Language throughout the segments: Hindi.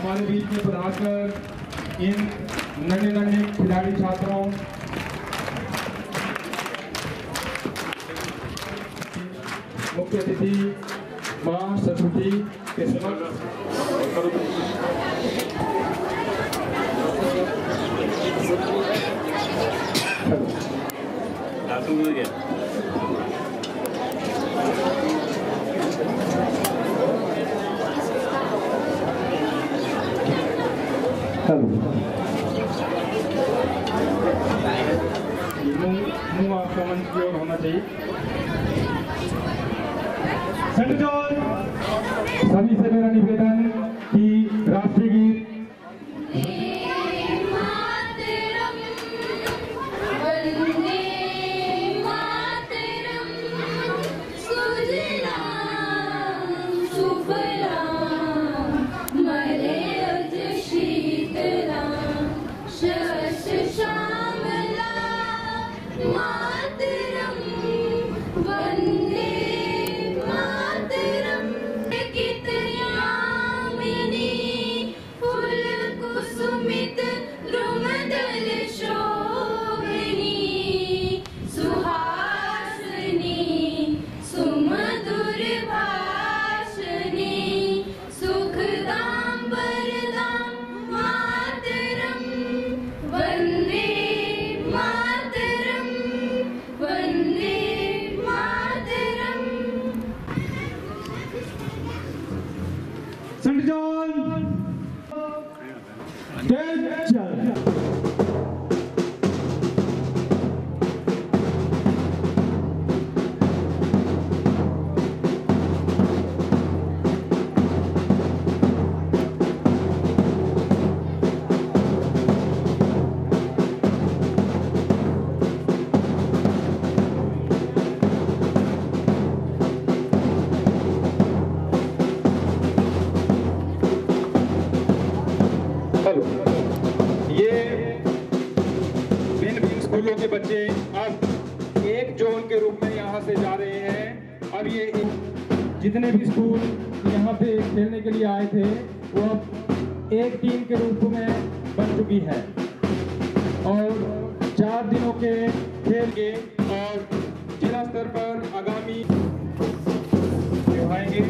हमारे बीच में पधारकर इन नन्हे खिलाड़ी छात्रों मुख्य अतिथि मां सरस्वती के समक्ष मुंह आपका मंच की ओर होना चाहिए। सभी से मेरा निवेदन कि राष्ट्रीय गीत स्कूलों के बच्चे अब एक जोन के रूप में यहाँ से जा रहे हैं। अब ये जितने भी स्कूल यहाँ पे खेलने के लिए आए थे वो अब एक टीम के रूप में बन चुकी है और 4 दिनों के खेल के और जिला स्तर पर आगामी निभाएंगे।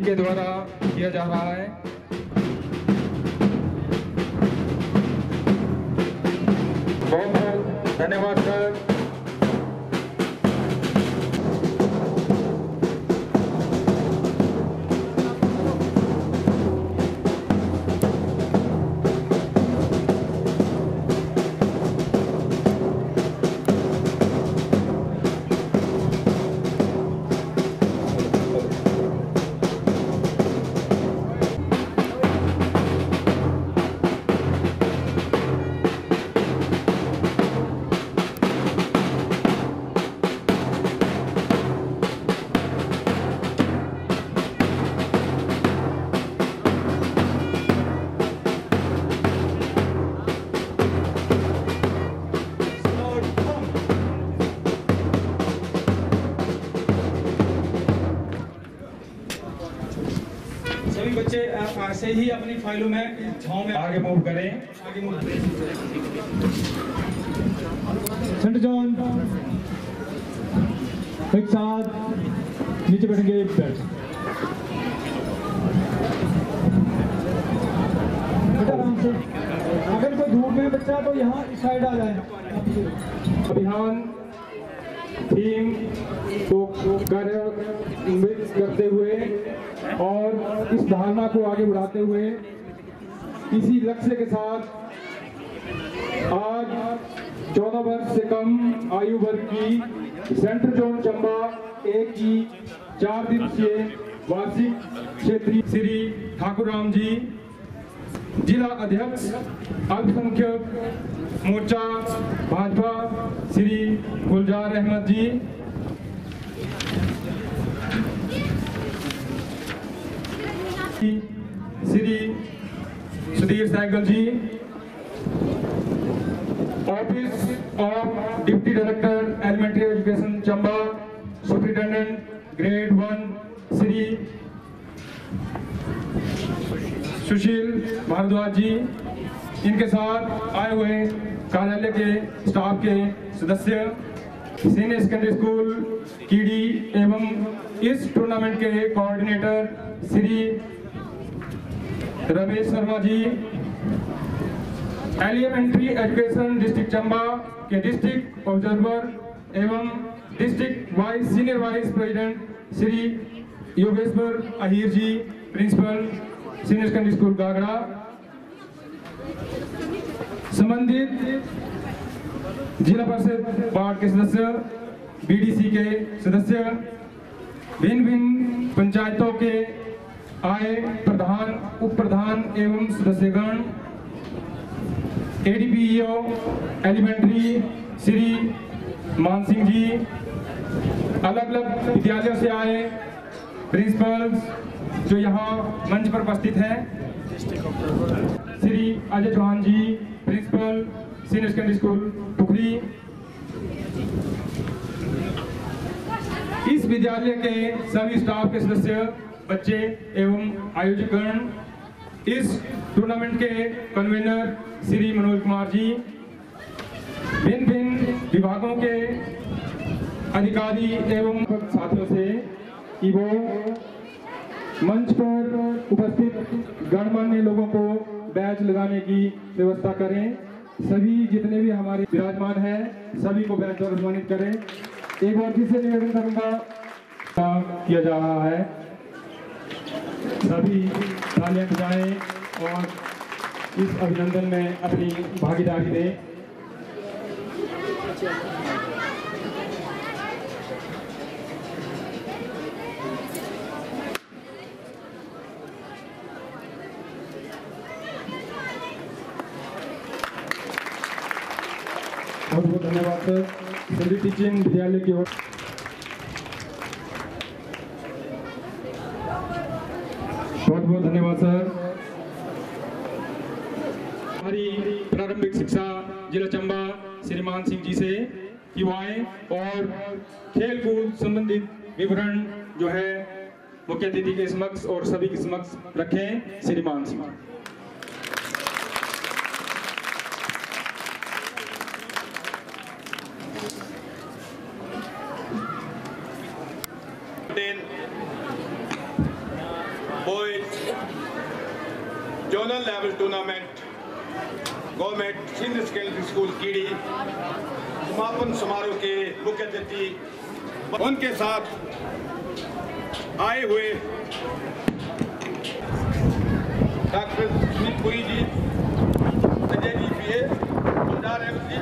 के द्वारा किया जा रहा है। बहुत बहुत धन्यवाद सर। सभी बच्चे ऐसे ही अपनी फाइलों में छांव में आगे मूव करें। आगे मूव करें। सेंटर जॉन एक साथ नीचे बैठेंगे। आराम से। अगर कोई धूप में बच्चा तो यहाँ इस साइड आ जाए। अभियान थीम को कार्यान्वित करते हुए और इस धारणा को आगे बढ़ाते हुए इसी लक्ष्य के साथ आज 14 वर्ष से कम आयु वर्ग की सेंट्रल जोन चंबा 1 की 4 दिवसीय वार्षिक क्षेत्रीय श्री ठाकुर राम जी जिला अध्यक्ष अल्पसंख्यक मोर्चा Bhajpa Shri Gulzar Ahmad ji, Shri Sudhir Sehgal ji, office of deputy director elementary education Chamba superintendent grade 1 Shri Sushil Bhardwaj ji, इनके साथ आए हुए कार्यालय के स्टाफ के सदस्य, सीनियर सेकेंडरी स्कूल कीड़ी एवं इस टूर्नामेंट के coordinator Shri Ramesh Sharma ji, elementary education district Chamba के डिस्ट्रिक्ट ऑब्जर्वर एवं district vice senior vice president Shri Yogeshwar Ahir ji, principal senior secondary school Gagra, संबंधित जिला परिषद वार्ड के सदस्य, बीडीसी के सदस्य, भिन्न भिन्न पंचायतों के आए प्रधान, उप प्रधान एवं सदस्यगण, एडीपीईओ एलिमेंट्री श्री मान सिंह जी, अलग अलग विद्यालयों से आए प्रिंसिपल्स जो यहाँ मंच पर उपस्थित हैं, श्री अजय चौहान जी, प्रिंसिपल सीनियर सेकेंडरी स्कूल टुकड़ी, इस विद्यालय के सभी स्टाफ के सदस्य, बच्चे एवं आयोजकगण, इस टूर्नामेंट के कन्वीनर श्री मनोज कुमार जी, भिन्न भिन्न विभागों के अधिकारी एवं साथियों से कि वो मंच पर उपस्थित गणमान्य लोगों को बैच लगाने की व्यवस्था करें। सभी जितने भी हमारे विराजमान हैं सभी को बैच द्वारा सम्मानित करें। एक बार फिर से निवेदन करूंगा किया जा रहा है, सभी तालियां बजाएं और इस अभिनंदन में अपनी भागीदारी दें। बहुत बहुत धन्यवाद सर, सभी टीचिंग विद्यालय की ओर। बहुत बहुत धन्यवाद सर। हमारी प्रारंभिक शिक्षा जिला चंबा श्री मान सिंह जी से कि वो आए और खेल कूद संबंधित विवरण जो है मुख्य अतिथि के समक्ष और सभी के समक्ष रखें। श्री मान Singh. Boys Zonal Level Tournament government senior secondary school कीड़ी समापन समारोह के मुख्य अतिथि, उनके साथ आए हुए डॉक्टर सुनीतपुरी जी, अजय जी पीए, गुलजार अहमद जी,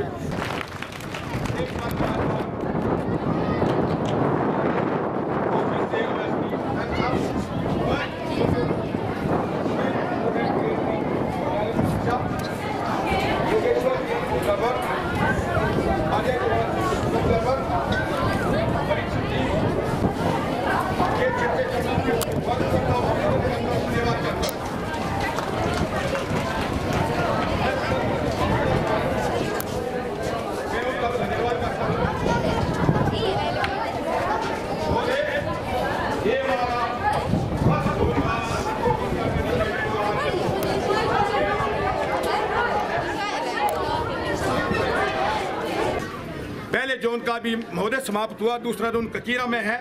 पहले जोन का भी महोदय समाप्त हुआ, दूसरा जोन ककीरा में है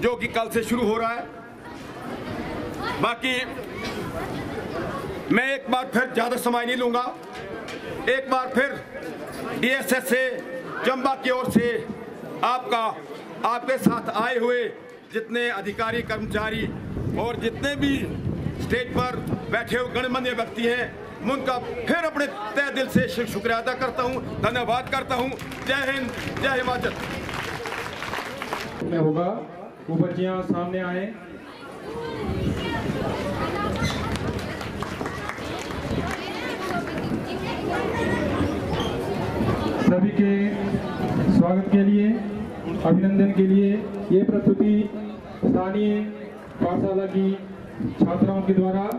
जो कि कल से शुरू हो रहा है। बाकी मैं एक बार फिर ज़्यादा समय नहीं लूँगा, एक बार फिर डीएसएस से चंबा की ओर से आपका आपके साथ आए हुए जितने अधिकारी कर्मचारी और जितने भी स्टेज पर बैठे हुए गणमान्य व्यक्ति हैं, मैं उनका फिर अपने तहे दिल से शुक्रिया अदा करता हूं, धन्यवाद करता हूं। जय हिंद, जय हिमाचल। में होगा वो बच्चियां सामने आए। सभी के स्वागत के लिए, अभिनंदन के लिए ये प्रस्तुति स्थानीय पाठशाला की छात्राओं के द्वारा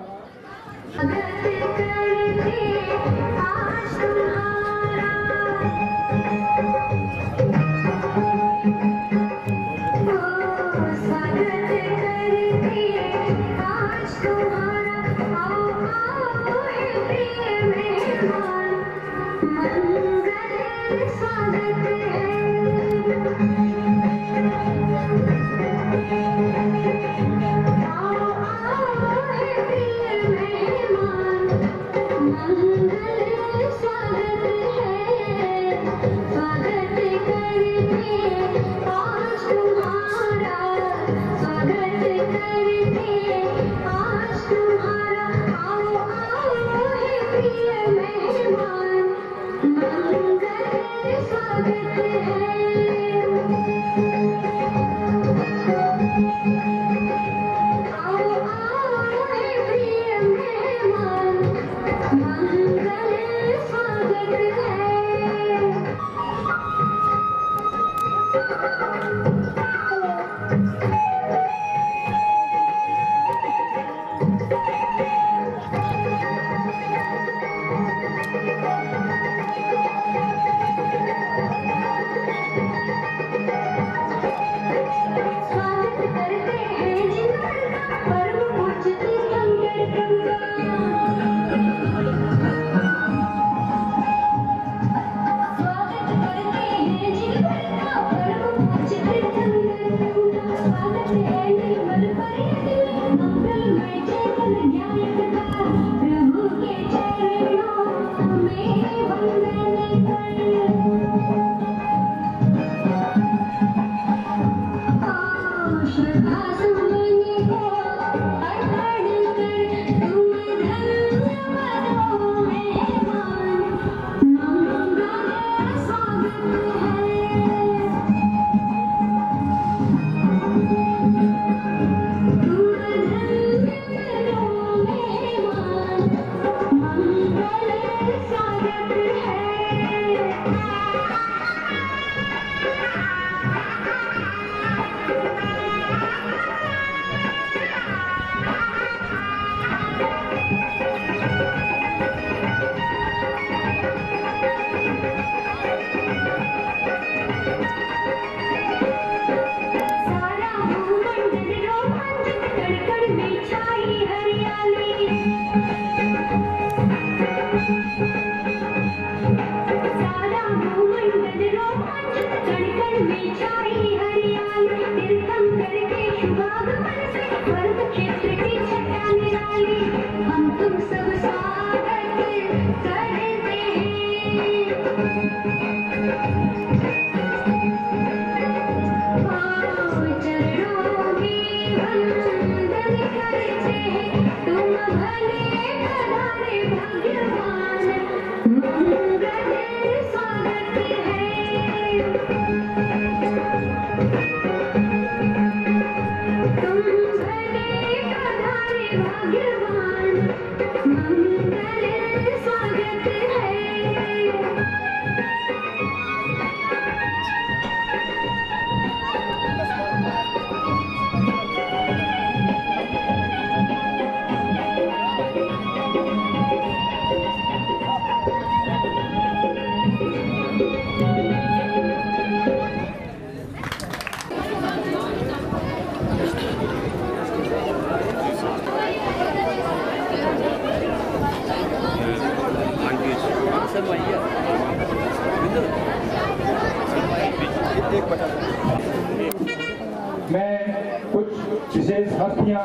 मैं कुछ विशेष हस्तियां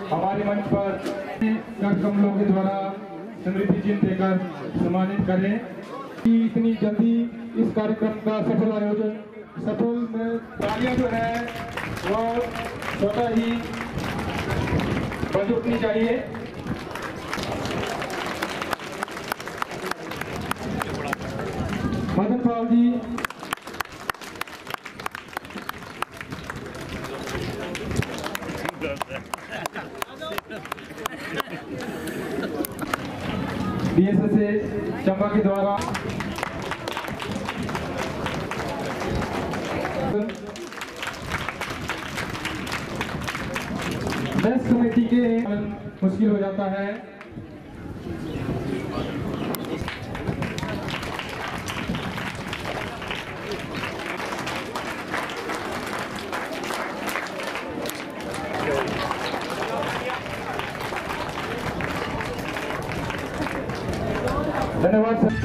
हमारे मंच पर कमलों के द्वारा स्मृति चिन्ह देकर सम्मानित करें कि इतनी जल्दी इस कार्यक्रम का सफल आयोजन सफल में तालियां जो है वो स्वतः ही बज उठनी चाहिए। मदन पाल जी BSS चंबा के द्वारा बेस्ट कमेटी के मुश्किल हो जाता है। धन्यवाद सर।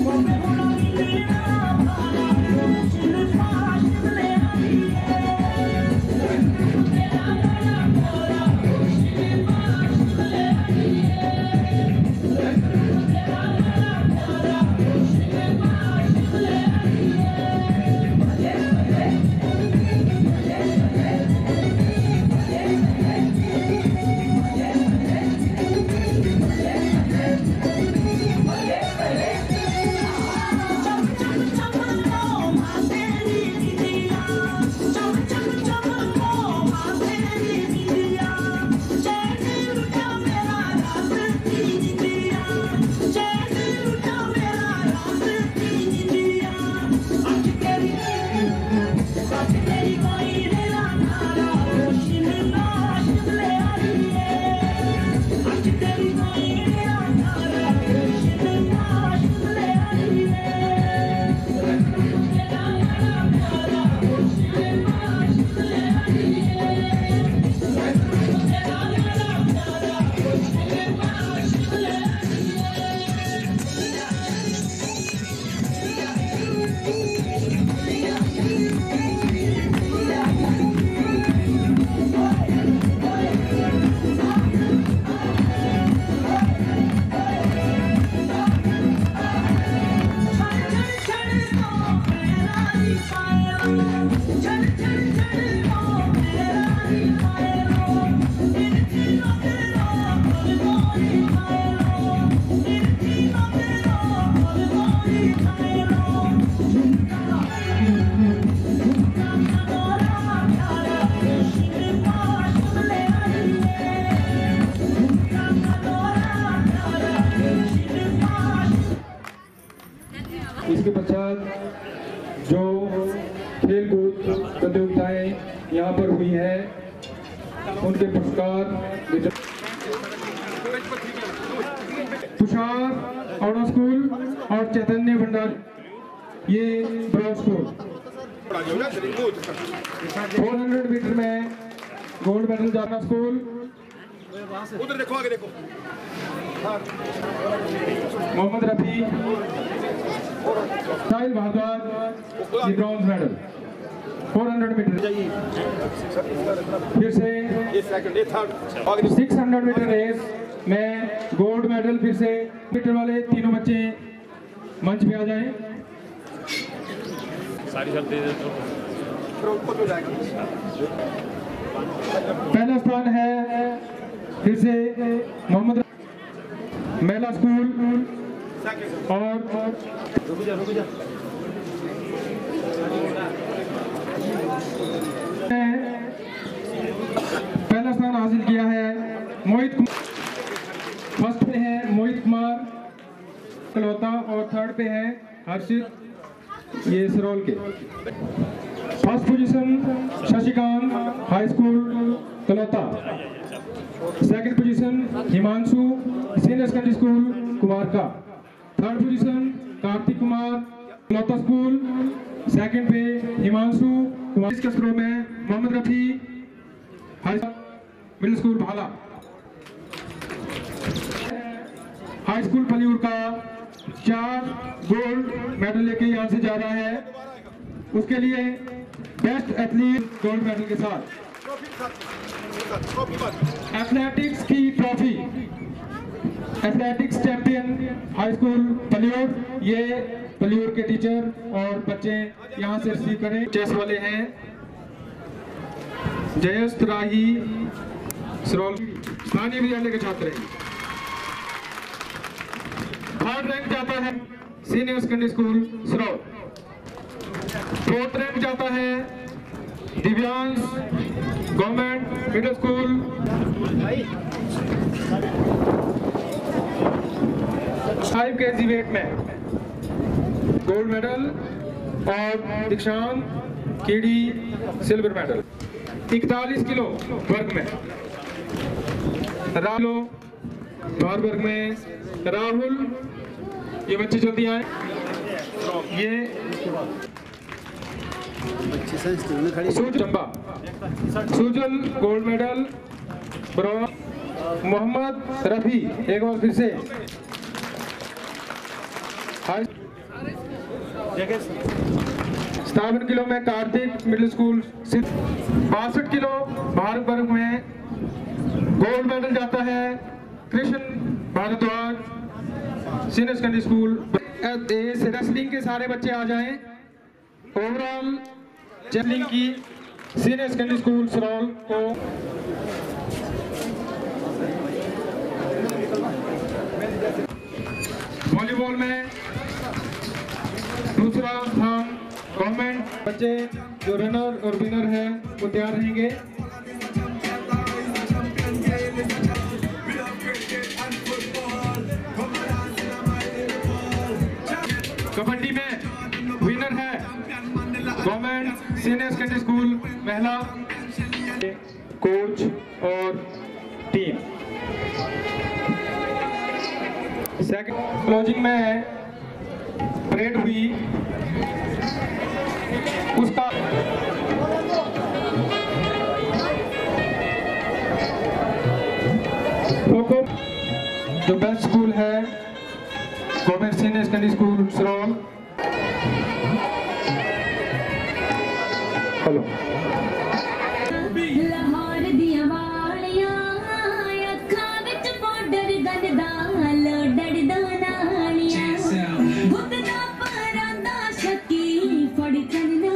Well, इसके पश्चात जो खेल कूद प्रतियोगिताएं यहाँ पर हुई है उनके पुरस्कार तुषार ऑटो स्कूल और चैतन्य भंडार ये ब्रॉन्ज स्कूल 400 मीटर में गोल्ड मेडल जाना स्कूल उधर देखो आगे देखो मोहम्मद रफी साहिल भारद्वाज ये ब्रॉन्ज मेडल 400 मीटर फिर से 600 मीटर रेस में गोल्ड मेडल फिर से मीटर वाले तीनों बच्चे मंच पे आ जाएं। पहला स्थान है फिर से मोहम्मद महिला स्कूल और पहला स्थान हासिल किया है मोहित कुमार। फर्स्ट पे है मोहित कुमार कलौता और थर्ड पे है हर्षित ये सिरोल के। First position Shashikant high school Kalauta. Second position Himanshu senior secondary school Kumarka. Third position Kartik Kumar Kalauta school. Second पे हिमांशु कुमार। इसके स्कोर में Mohammad Rafi middle school Bhala. High school Paliyur का 4 गोल्ड मेडल लेके यहाँ से जा रहा है। उसके लिए बेस्ट एथलीट गोल्ड मेडल के साथ एथलेटिक्स की trophy athletics champion high school Paliyur. ये पलियूर के टीचर और बच्चे यहाँ से रिसीव करें। चेस वाले हैं जयेश राही सिरोल स्थानीय विद्यालय के छात्र हैं। थर्ड रैंक जाता है senior secondary school Sirol. Fourth rank जाता है Divyansh government middle school. 5 kg weight में गोल्ड मेडल और दीक्षांत कीड़ी सिल्वर मेडल। 41 किलो वर्ग में वर्ग में राहुल ये बच्चे जल्दी आए। ये Sujal gold medal bronze. Mohammad Rafi एक बार फिर से 57 किलो में कार्तिक मिडिल स्कूल। 62 किलो भार वर्ग में गोल्ड मेडल जाता है Krishna Bhardwaj senior secondary school. Wrestling के सारे बच्चे आ जाएं। ओवरऑल रेसलिंग की सीनियर सेकेंडरी स्कूल सिरोल को वॉलीबॉल में दूसरा स्थान गवर्नमेंट। बच्चे जो रनर और विनर है वो तैयार रहेंगे। कबड्डी में विनर है गवर्नमेंट सीनियर सेकेंडरी स्कूल महिला। कोच और टीम सेकंड क्लोजिंग में परेड हुई उसका जो बेस्ट स्कूल है government senior secondary school सिरोल। Hello Put the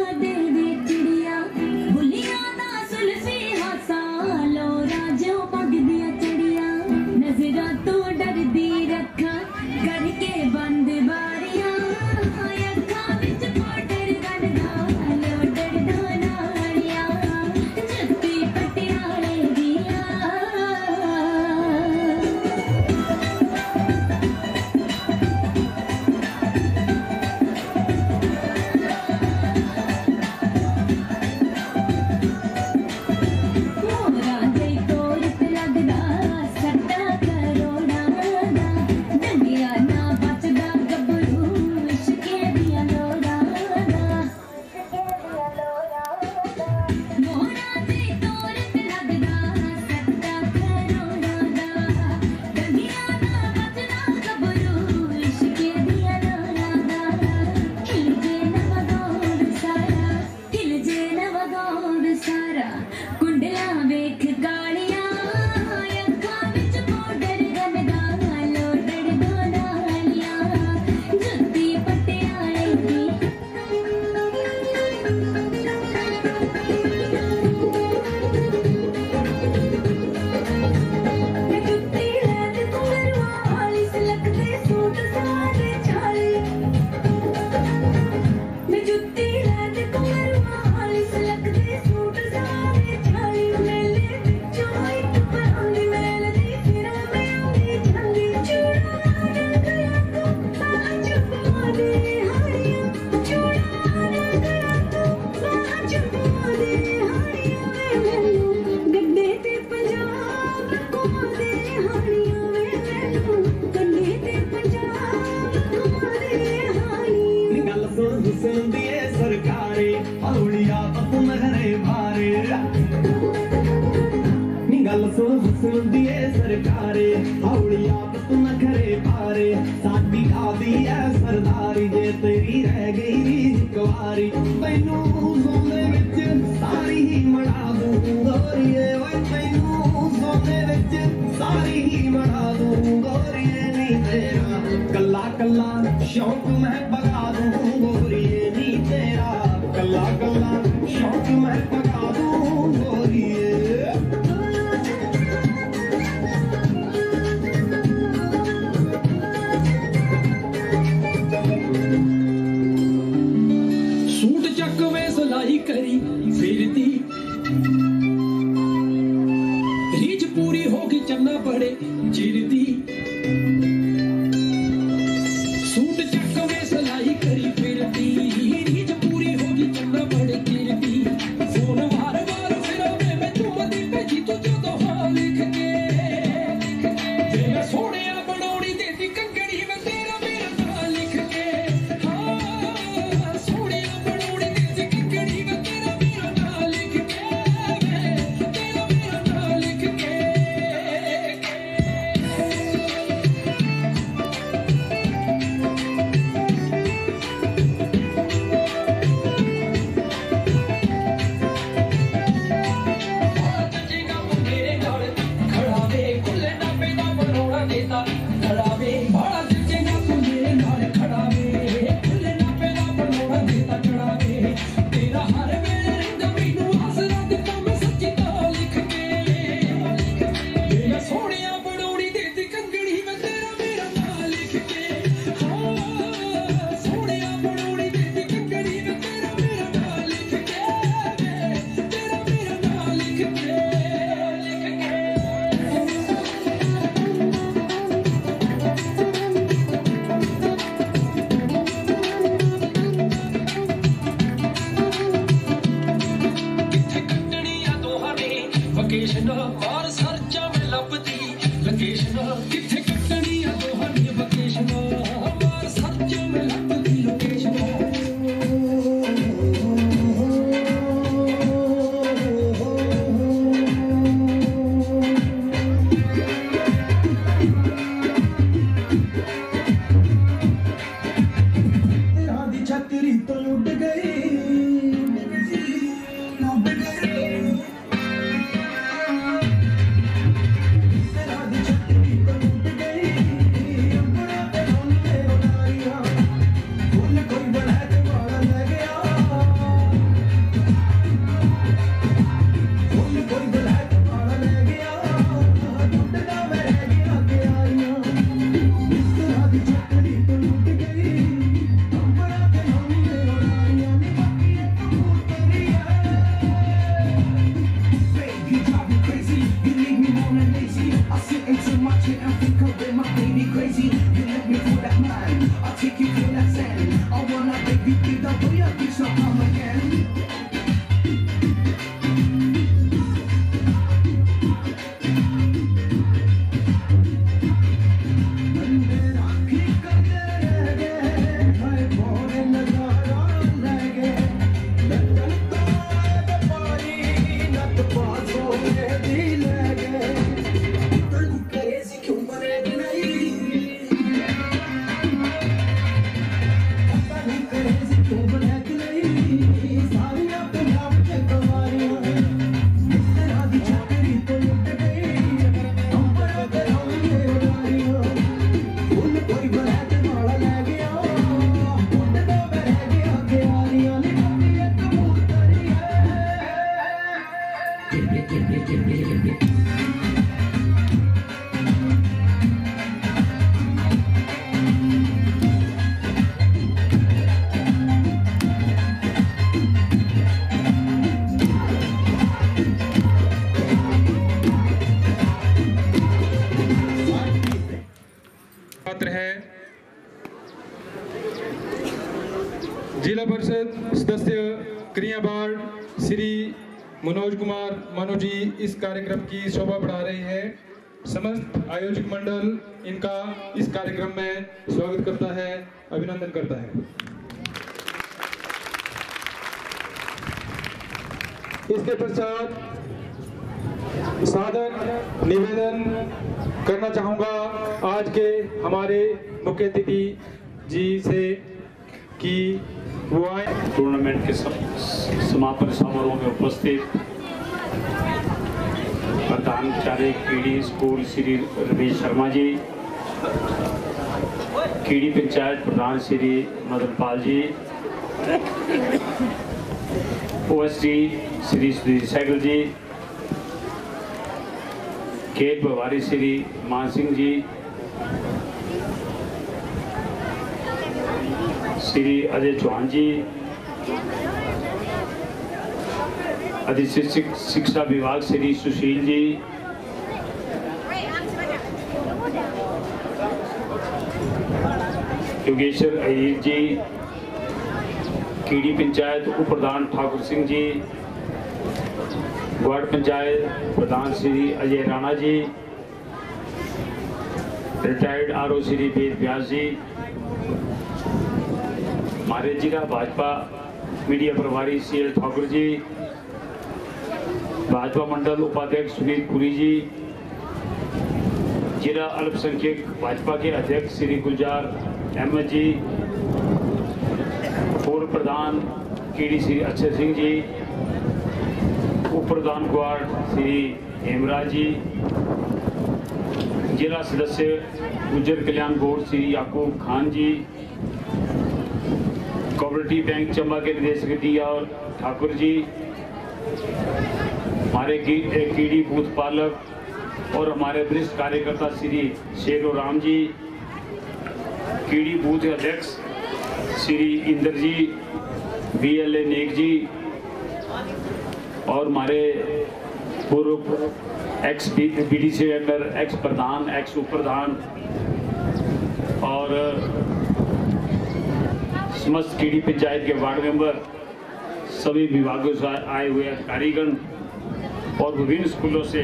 सदस्य क्रियाबाड़ श्री मनोज कुमार मनु जी इस कार्यक्रम की शोभा बढ़ा रहे हैं। समस्त आयोजक मंडल इनका इस कार्यक्रम में स्वागत करता है, अभिनंदन करता है। इसके पश्चात सादर निवेदन करना चाहूंगा आज के हमारे मुख्य अतिथि जी से कि वो आए। टूर्नामेंट के समापन समारोह में उपस्थित प्रधानाचार्य कीड़ी स्कूल श्री रमेश शर्मा जी, कीड़ी पंचायत प्रधान श्री मदन पाल जी, OSD श्री सुधीर सहगल जी, खेल प्रभारी श्री मान सिंह जी, श्री अजय चौहान जी, अधिशिक्षक शिक्षा विभाग श्री सुशील जी, योगेश्वर अय्यर जी, कीड़ी पंचायत उप प्रधान ठाकुर सिंह जी, वार्ड पंचायत प्रधान श्री अजय राणा जी, रिटायर्ड RO श्री वेद व्यास जी, हमारे जिला भाजपा मीडिया प्रभारी CL ठाकुर जी, भाजपा मंडल उपाध्यक्ष सुनील पुरी जी, जिला अल्पसंख्यक भाजपा के अध्यक्ष श्री गुलजार अहमद जी, पूर्व प्रधान कीड़ी श्री अक्षय सिंह जी, उप प्रधान वार्ड श्री हेमराज जी, जिला सदस्य गुजर कल्याण बोर्ड श्री याकूब खान जी, कोऑपरेटिव बैंक चंबा के निदेशक डी और ठाकुर जी, हमारे कीड़ी बूथ पालक और हमारे वरिष्ठ कार्यकर्ता श्री शेरो राम जी, कीड़ी बूथ अध्यक्ष श्री इंद्र जी, BLA नेक जी, और हमारे पूर्व एक्स BDC मेंबर, एक्स प्रधान, एक्स उप प्रधान और समस्त कीड़ी पंचायत के वार्ड मेंबर, सभी विभागों से आए हुए अधिकारीगण और विभिन्न स्कूलों से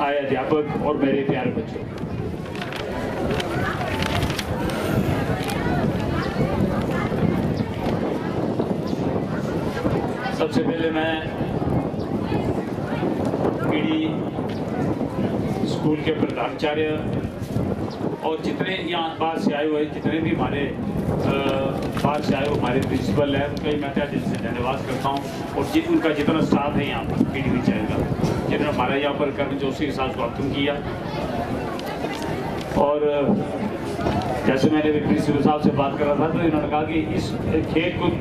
आए अध्यापक और मेरे प्यारे बच्चों, सबसे पहले मैं कीड़ी स्कूल के प्रधानाचार्य और जितने यहाँ बाहर से आए हुए, जितने भी हमारे बाहर से आए हुए हमारे प्रिंसिपल हैं, उनका मैं क्या दिल से धन्यवाद करता हूँ। और उनका जितना स्टाफ है यहाँ पर कीड़ी पंचायत का, जिन्होंने हमारा यहाँ पर कर्म जोशी के साथ स्वागत किया। और जैसे मैंने भी प्रिंसिपल साहब से बात कर रहा था, तो इन्होंने कहा कि इस खेल कूद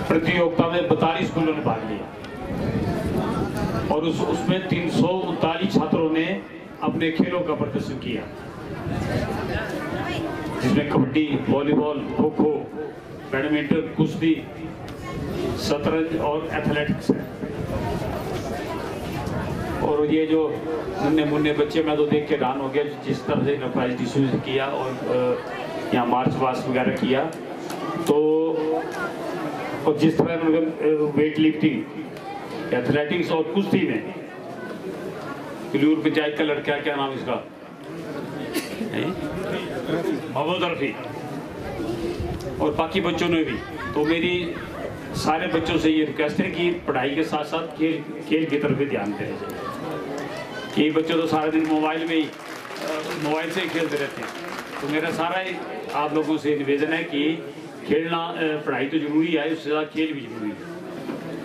प्रतियोगिता में 42 स्कूलों ने भाग लिया और उसमें 339 छात्रों ने अपने खेलों का प्रदर्शन किया, जिसमें कबड्डी, वॉलीबॉल, खो खो, बैडमिंटन, कुश्ती, शतरंज और एथलेटिक्स है। और ये जो नन्हे मुन्ने बच्चे, मैं तो देख के हैरान हो गया जिस तरह से इन्होंने प्राइज डिस्ट्रीब्यूट किया और यहाँ मार्च पास्ट वगैरह किया। तो और जिस तरह उन्होंने वेट लिफ्टिंग, एथलेटिक्स और कुश्ती में किलूर पंचायत का लड़का, क्या नाम इसका, मोहम्मद रफी, और बाकी बच्चों ने भी। तो मेरी सारे बच्चों से ये रिक्वेस्ट है कि पढ़ाई के साथ साथ खेल की तरफ भी ध्यान दें। ये बच्चे तो सारा दिन मोबाइल में ही मोबाइल से ही खेलते रहते हैं। तो मेरा सारा आप लोगों से निवेदन है कि खेलना, पढ़ाई तो जरूरी है, उससे ज़्यादा खेल भी जरूरी है,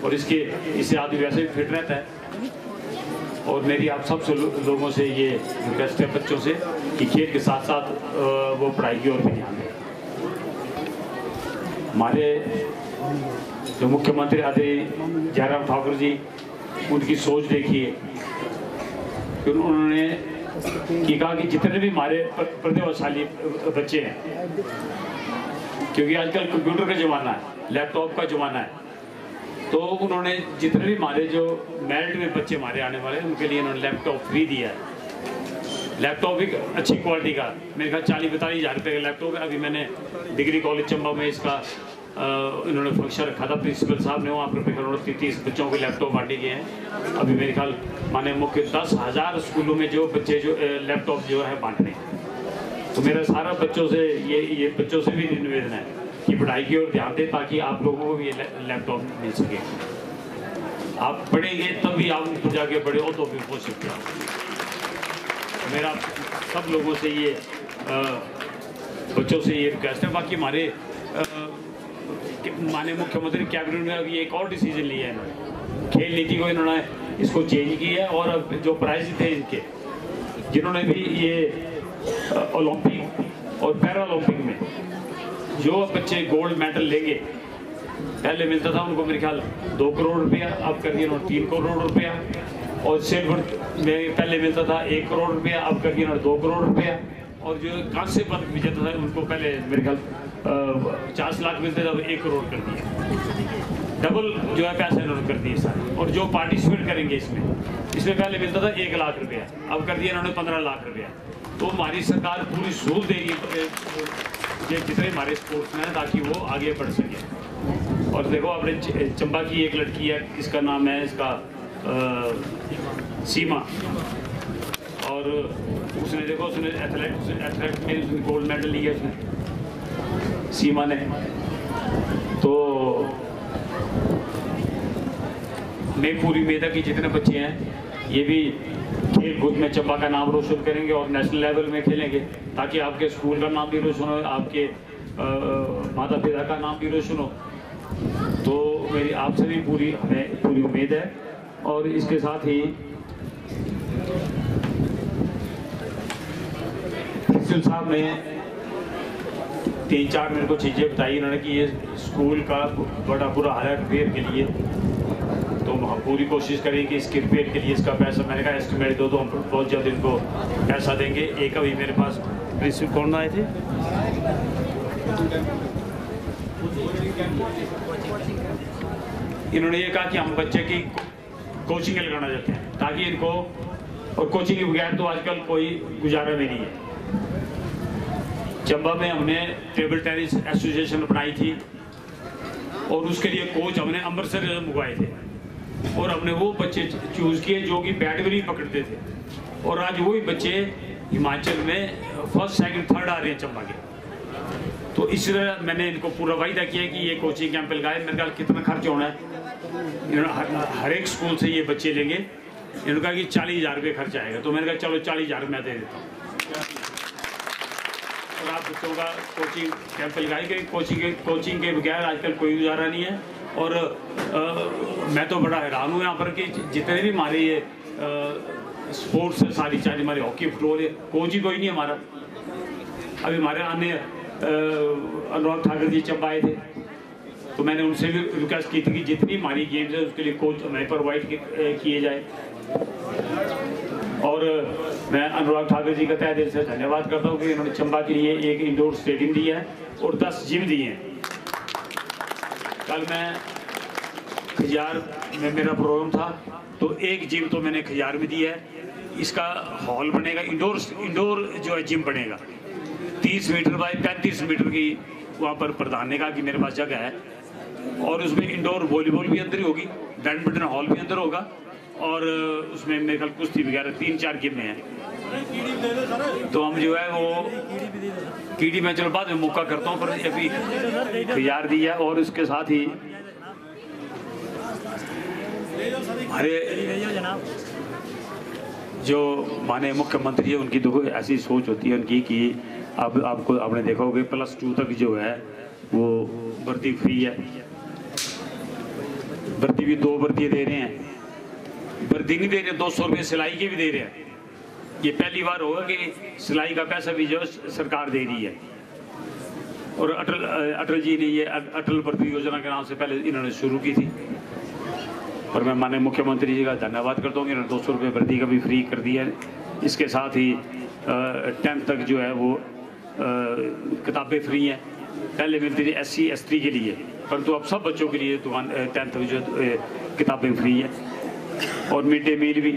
और इससे आदमी वैसे भी फिट रहता है। और मेरी आप सब लोगों से ये रिक्वेस्ट है बच्चों से कि खेल के साथ साथ वो पढ़ाई की ओर भी ध्यान दें। हमारे जो मुख्यमंत्री आदरणीय जयराम ठाकुर जी, उनकी सोच देखिए कि उन्होंने कहा कि जितने भी हमारे प्रतिभाशाली बच्चे हैं, क्योंकि आजकल कंप्यूटर का ज़माना है, लैपटॉप का ज़माना है, तो उन्होंने जितने भी हमारे जो मेरिट में बच्चे हमारे आने वाले हैं, उनके लिए उन्होंने लैपटॉप फ्री दिया है। लैपटॉप भी अच्छी क्वालिटी का, मेरे ख्याल 40-42 हज़ार रुपये का लैपटॉप है। अभी मैंने डिग्री कॉलेज चंबा में इसका इन्होंने फंक्शन रखा था प्रिंसिपल साहब ने, वहाँ पर मेरे ख्याल 30 बच्चों को लैपटॉप बांटे गए हैं। अभी मेरे ख्याल माने मुख्य 10,000 स्कूलों में जो बच्चे जो लैपटॉप जो है बांटने हैं। तो मेरा सारा बच्चों से ये बच्चों से भी निवेदन है कि पढ़ाई की ओर ध्यान दें ताकि आप लोगों को भी ये लैपटॉप मिल सके। आप पढ़ेंगे तब भी आप ऊपर जाके पढ़े हो तो भी हो सकते हैं। मेरा सब लोगों से ये बच्चों से ये रिक्वेस्ट है। बाकी हमारे माननीय मुख्यमंत्री कैबिनेट ने अभी एक और डिसीजन लिया है, इन्होंने खेल नीति को इन्होंने इसको चेंज किया है। और अब जो प्राइज थे इनके जिन्होंने भी ये ओलंपिक और पैरा ओलंपिक में जो बच्चे गोल्ड मेडल लेंगे, पहले मिलता था उनको मेरे ख्याल 2 करोड़ रुपया, अब कर दिया उन्होंने 3 करोड़ रुपया। और सिल्वर में पहले मिलता था 1 करोड़ रुपया, अब कर दिया उन्होंने 2 करोड़ रुपया। और जो कांस्य पदक विजेता था उनको पहले मेरे ख्याल 50 लाख मिलते थे, अब 1 करोड़ कर दिया। डबल जो है पैसे इन्होंने कर दिए सारे। और जो पार्टिसिपेट करेंगे इसमें पहले मिलता था 1 लाख रुपया, अब कर दिया इन्होंने 15 लाख रुपया। तो हमारी सरकार पूरी सहूलत देगी जितने हमारे स्पोर्ट्स हैं ताकि वो आगे बढ़ सके। और देखो अपने चंबा की एक लड़की है, इसका नाम है सीमा, और उसने देखो उसने एथलेट में गोल्ड मेडल लिया उसने, सीमा ने। तो मैं पूरी उम्मीद है कि जितने बच्चे हैं ये भी खेल कूद में चंबा का नाम रोशन करेंगे और नेशनल लेवल में खेलेंगे ताकि आपके स्कूल का नाम भी रोशन हो, आपके माता पिता का नाम भी रोशन हो। तो मेरी आपसे भी हमें पूरी उम्मीद है। और इसके साथ ही प्रिंसिपल साहब ने 3-4 मेरे को चीज़ें बताई इन्होंने कि ये स्कूल का बड़ा बुरा हाल है रिपेयर के लिए, तो हम पूरी कोशिश करेंगे कि इसके रिपेयर के लिए इसका पैसा, मैंने कहा एस्टिमेट दो तो हम बहुत जल्द इनको पैसा देंगे। एक अभी मेरे पास प्रिंसिपल कौन आए थे, इन्होंने ये कहा कि हम बच्चे की कोचिंग लगाना चाहते हैं ताकि इनको, और कोचिंग के बगैर तो आजकल कोई गुजारा भी नहीं है। चंबा में हमने टेबल टेनिस एसोसिएशन बनाई थी और उसके लिए कोच हमने अमृतसर से मंगवाए थे और हमने वो बच्चे चूज़ किए जो कि बैट भी नहीं पकड़ते थे। और आज वही बच्चे हिमाचल में 1st, 2nd, 3rd आ रहे हैं चंबा के। तो इस तरह मैंने इनको पूरा वायदा किया कि ये कोचिंग कैंप लगाए। मेरे ख्याल कितना खर्च होना है, इन्होंने हर एक स्कूल से ये बच्चे लेंगे। इन्होंने कहा कि 40,000 रुपये खर्च आएगा, तो मैंने कहा चलो 40,000 मैं दे देता हूँ और आप बच्चों का कोचिंग कैंप लगाई गई। कोचिंग के बगैर आजकल कोई गुजारा नहीं है। और मैं तो बड़ा हैरान हूँ यहाँ पर कि जितने भी हमारे ये स्पोर्ट्स है सारी, चाहे हमारे हॉकी फुटबॉल है, कोच ही कोई नहीं हमारा। अभी हमारे आने अनुराग ठाकुर जी चंबा आए थे तो मैंने उनसे भी रिक्वेस्ट की थी कि जितनी हमारी गेम्स है उसके लिए कोच हमें प्रोवाइड किए जाए। और मैं अनुराग ठाकुर जी का तहे दिल से धन्यवाद करता हूँ कि उन्होंने चंबा के लिए एक इंडोर स्टेडियम दिया है और 10 जिम दिए हैं। कल मैं खजियार में मेरा प्रोग्राम था तो एक जिम तो मैंने खजियार में दिया है। इसका हॉल बनेगा, इंडोर जो है जिम बनेगा 30 मीटर बाय 35 मीटर की, वहाँ पर प्रधान ने कहा कि मेरे पास जगह है और उसमें इंडोर वॉलीबॉल भी अंदर ही होगी, बैडमिंटन हॉल भी अंदर होगा और उसमें मेरे ख्याल कुश्ती वगैरह 3-4 गेमें हैं। तो हम जो है वो कीड़ी में चलो बाद में मौका करता हूँ, पर अभी तैयार दी है। और इसके साथ ही हमारे जो माननीय मुख्यमंत्री है उनकी देखो ऐसी सोच होती है उनकी कि अब आपको आपने देखा होगा +2 तक जो है वो भर्ती फ्री है। भर्ती भी 2 भर्ती दे रहे हैं, भर्ती नहीं दे रहे 200 रुपये सिलाई के भी दे रहे हैं। ये पहली बार होगा कि सिलाई का पैसा भी जो सरकार दे रही है। और अटल जी ने ये अटल भर्ती योजना के नाम से पहले इन्होंने शुरू की थी और मैं माननीय मुख्यमंत्री जी का धन्यवाद करता हूँ कि इन्होंने 200 रुपये भर्ती का भी फ्री कर दिया है। इसके साथ ही 10th तक जो है वो किताबें फ्री हैं। पहले मिलती थी SC ST के लिए, परंतु अब सब बच्चों के लिए 10th तक जो किताबें फ्री है। और मिड डे मील भी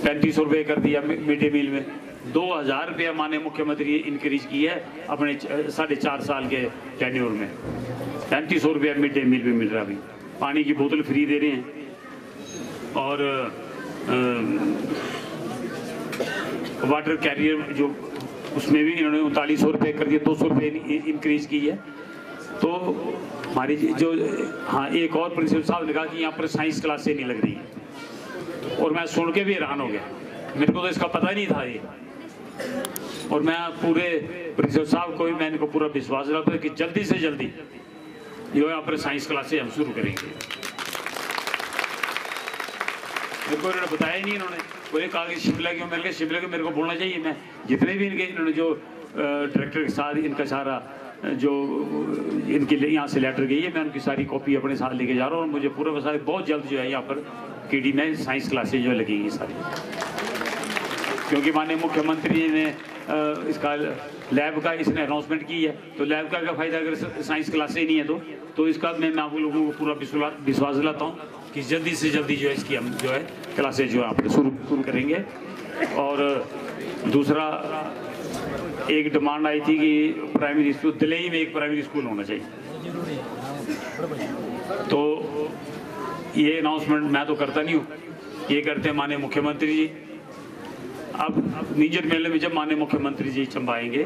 3500 रुपये कर दिया मिड डे मील में। 2000 रुपया माननीय मुख्यमंत्री इंक्रीज की है अपने 4.5 साल के टेन्योर में। 3500 रुपया मिड डे मील भी मिल रहा है। अभी पानी की बोतल फ्री दे रहे हैं और वाटर कैरियर जो उसमें भी इन्होंने 3900 रुपये कर दिया, 200 रुपये इंक्रीज की है। तो हमारी जो हाँ एक और प्रिंसिपल साहब ने कहा कि यहाँ पर साइंस क्लासें नहीं लग रही है, और मैं सुन के भी हैरान हो गया, मेरे को तो इसका पता नहीं था ये। और मैं पूरे प्रिंसिपल साहब को भी मैंने को पूरा विश्वास दिलाता है कि जल्दी से जल्दी जो यहाँ पर साइंस क्लासें हम शुरू करेंगे। मेरे को इन्होंने बताया ही नहीं, इन्होंने बोले कहा कि शिमला क्यों, मैंने कहा शिमला क्यों, मेरे को बोलना चाहिए। मैं जितने भी इनके इन्होंने जो डायरेक्टर के साथ इनका सारा जो इनके लिए यहाँ से लेटर गई है, मैं उनकी सारी कॉपी अपने साथ लेके जा रहा हूँ। और मुझे पूरा बता बहुत जल्द जो है यहाँ पर केडी में साइंस क्लासेज जो लगेंगी सारी, क्योंकि माननीय मुख्यमंत्री ने इसका लैब का इसने अनाउंसमेंट की है। तो लैब का क्या फ़ायदा अगर साइंस क्लासेज नहीं है तो इसका मैं आप लोगों को पूरा विश्वास दिलाता हूँ कि जल्दी से जल्दी जो है इसकी हम जो है क्लासेज जो है आप शुरू करेंगे। और दूसरा एक डिमांड आई थी कि प्राइमरी स्कूल दिल्ली में एक प्राइमरी स्कूल होना चाहिए। तो ये अनाउंसमेंट मैं तो करता नहीं हूँ, ये करते हैं माननीय मुख्यमंत्री जी। अब नीजर मेले में जब माननीय मुख्यमंत्री जी चंबा आएंगे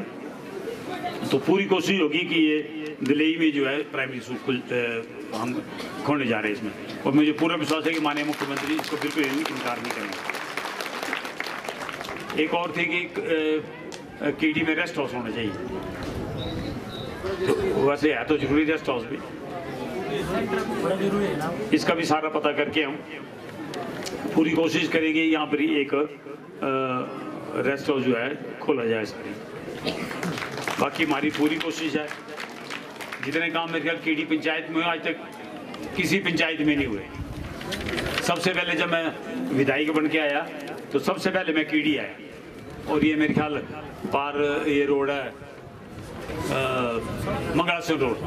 तो पूरी कोशिश होगी कि ये दिल्ली में जो है प्राइमरी स्कूल हम खोलने जा रहे हैं इसमें, और मुझे पूरा विश्वास है कि माननीय मुख्यमंत्री इसको बिल्कुल इनकार नहीं करेंगे। एक और थी कि केडी में रेस्ट हाउस होना चाहिए। तो वैसे है तो जरूरी रेस्ट हाउस भी, इसका भी सारा पता करके हम पूरी कोशिश करेंगे यहाँ पर ही एक रेस्ट हाउस जो है खोला जाए सारी। बाकी हमारी पूरी कोशिश है, जितने काम मेरे ख्याल केडी पंचायत में आज तक किसी पंचायत में नहीं हुए। सबसे पहले जब मैं विधायक बन के आया तो सबसे पहले मैं केडी आया, और ये मेरे ख्याल पार ये रोड है मंगला सिंह रोड,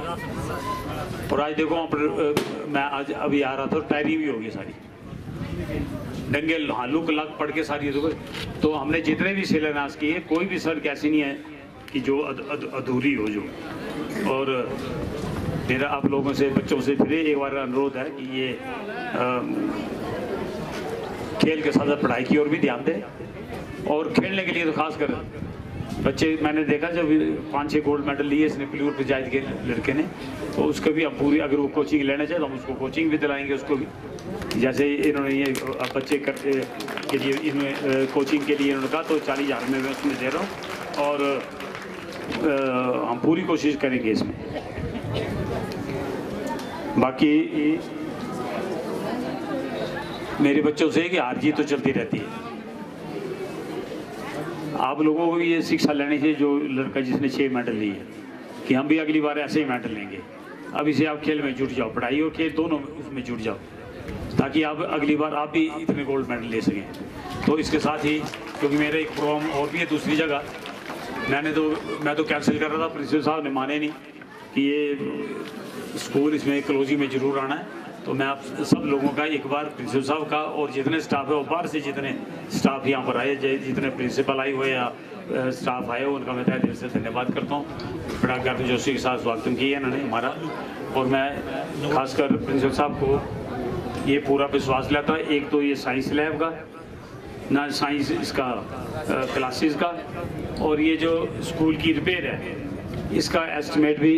और आज देखो वहाँ पर मैं आज अभी आ रहा था टायरी भी होगी सारी, डंगे हालूक लग पड़ के सारी। तो हमने जितने भी शिलान्यास किए कोई भी सड़क ऐसी नहीं है कि जो अधूरी हो जो। और मेरा आप लोगों से बच्चों से फिर एक बार अनुरोध है कि ये खेल के साथ पढ़ाई की ओर भी ध्यान दें, और खेलने के लिए तो खास कर बच्चे मैंने देखा जब 5-6 गोल्ड मेडल लिए इसने प्लीवर पंचायत के लड़के ने, तो उसका भी हम पूरी अगर वो कोचिंग लेना चाहे तो हम उसको कोचिंग भी दिलाएंगे उसको भी। जैसे इन्होंने ये बच्चे करते के लिए इन्होंने कोचिंग के लिए इन्होंने कहा तो 40,000 में मैं उसमें दे रहा हूँ, और हम पूरी कोशिश करेंगे इसमें। बाकी मेरे बच्चों से कि हार जीत तो चलती रहती है, आप लोगों को ये शिक्षा लेनी चाहिए जो लड़का जिसने 6 मेडल लिए कि हम भी अगली बार ऐसे ही मेडल लेंगे। अब इसे आप खेल में जुट जाओ, पढ़ाई और खेल दोनों उसमें जुट जाओ, ताकि आप अगली बार आप भी इतने गोल्ड मेडल ले सकें। तो इसके साथ ही क्योंकि मेरा एक प्रोग्राम और भी है दूसरी जगह, मैं तो कैंसिल कर रहा था, प्रिंसिपल साहब ने माने नहीं कि ये स्कूल इसमें क्लोजिंग में ज़रूर आना है। तो मैं आप सब लोगों का एक बार प्रिंसिपल साहब का और जितने स्टाफ है और बाहर से जितने स्टाफ यहाँ पर आए, जितने प्रिंसिपल आए हुए या स्टाफ आए उनका मैं तहे दिल से धन्यवाद करता हूँ। बड़ा गर्व जोशी के साथ स्वागत किया इन्होंने हमारा, और मैं खासकर प्रिंसिपल साहब को ये पूरा विश्वास दिलाता है, एक तो ये साइंस लैब का ना साइंस इसका क्लासेस का, और ये जो स्कूल की रिपेयर है इसका एस्टिमेट भी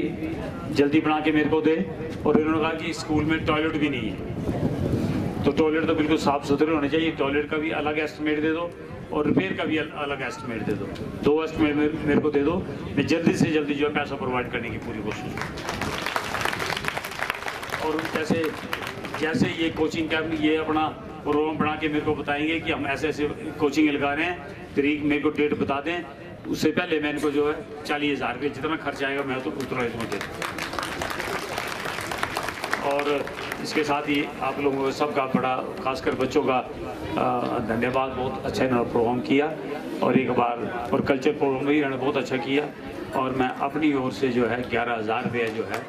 जल्दी बना के मेरे को दे। और इन्होंने कहा कि स्कूल में टॉयलेट भी नहीं है, तो टॉयलेट तो बिल्कुल साफ़ सुथरे होने चाहिए, टॉयलेट का भी अलग एस्टिमेट दे दो और रिपेयर का भी अलग एस्टिमेट दे दो, 2 एस्टिमेट मेरे को दे दो। मैं जल्दी से जल्दी जो है पैसा प्रोवाइड करने की पूरी कोशिश। और जैसे ये कोचिंग कैंप ये अपना प्रोग्राम बना के मेरे को बताएंगे कि हम ऐसे ऐसे कोचिंग लगा रहे हैं, तारीख मेरे को डेट बता दें, उससे पहले मैं इनको जो है 40,000 रुपये जितना खर्च आएगा मैं तो उतना इसमें दे दूँ। और इसके साथ ही आप लोगों को सबका बड़ा खासकर बच्चों का धन्यवाद, बहुत अच्छा इन्होंने प्रोग्राम किया, और एक बार और कल्चर प्रोग्राम भी इन्होंने बहुत अच्छा किया, और मैं अपनी ओर से जो है 11,000 रुपये जो है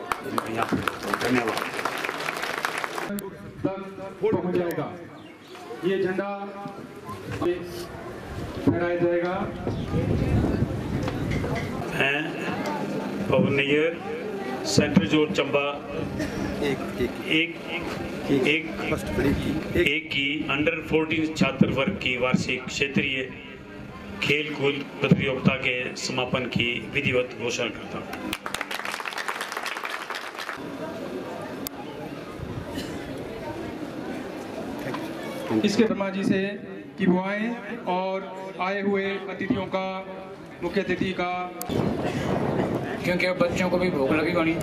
यहाँ पर धन्यवाद। पहुंच जाएगा ये झंडा फहराया जाएगा। हैं पवन नैयर, सेंट्रल जोन चंबा एक की अंडर 14 छात्र वर्ग की वार्षिक क्षेत्रीय खेल कूद प्रतियोगिता के समापन की विधिवत घोषणा करता हूँ। इसके शर्मा जी से कि वो आए और आए हुए अतिथियों का, मुख्य अतिथि का, क्योंकि अब बच्चों को भी भूख लगी होनी।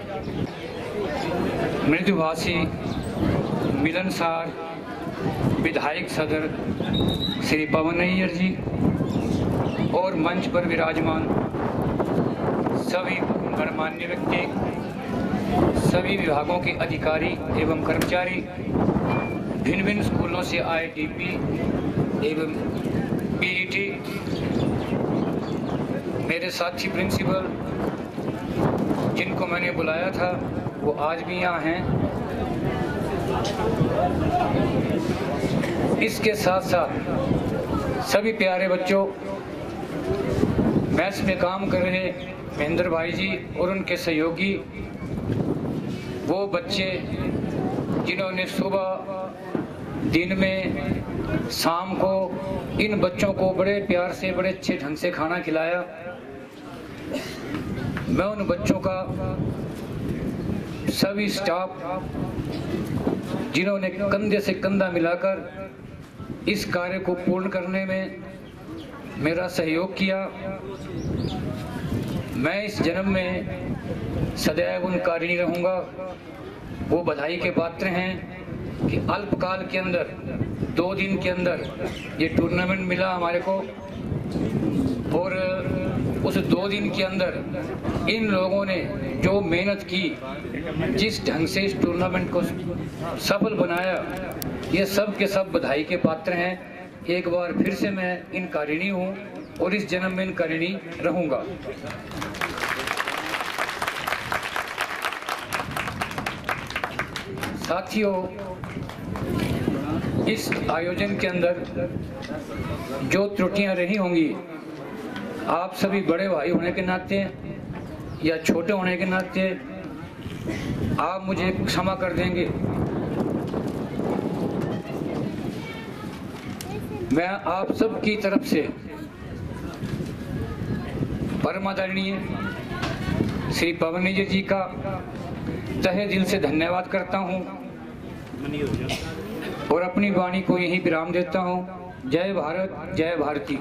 मृदुभाषी मिलनसार विधायक सदर श्री पवन नैयर जी और मंच पर विराजमान सभी गणमान्य व्यक्ति, सभी विभागों के अधिकारी एवं कर्मचारी, भिन्न भिन्न स्कूलों से आए डीपी एवं पीईटी, मेरे साथी प्रिंसिपल जिनको मैंने बुलाया था वो आज भी यहाँ हैं। इसके साथ साथ सभी प्यारे बच्चों, मैथ्स में काम कर रहे महेंद्र भाई जी और उनके सहयोगी, वो बच्चे जिन्होंने सुबह दिन में शाम को इन बच्चों को बड़े प्यार से, बड़े अच्छे ढंग से खाना खिलाया। मैं उन बच्चों का, सभी स्टाफ जिन्होंने कंधे से कंधा मिलाकर इस कार्य को पूर्ण करने में मेरा सहयोग किया, मैं इस जन्म में सदैव उनका ऋणी रहूँगा। वो बधाई के पात्र हैं कि अल्पकाल के अंदर 2 दिन के अंदर ये टूर्नामेंट मिला हमारे को, और उस 2 दिन के अंदर इन लोगों ने जो मेहनत की, जिस ढंग से इस टूर्नामेंट को सफल बनाया, ये सब के सब बधाई के पात्र हैं। एक बार फिर से मैं इनका ऋणी हूँ और इस जन्म में इनका ऋणी रहूँगा। साथियों, इस आयोजन के अंदर जो त्रुटियां रही होंगी, आप सभी बड़े भाई होने के नाते या छोटे होने के नाते आप मुझे क्षमा कर देंगे। मैं आप सब की तरफ से परम आदरणीय श्री पवन नैयर जी का तहे दिल से धन्यवाद करता हूं और अपनी वाणी को यही विराम देता हूं। जय भारत, जय भारती।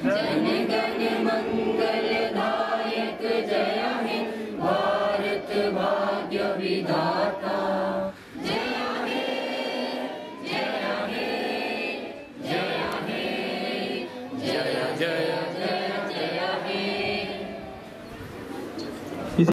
जन गण मंगल दायक जय हिंद।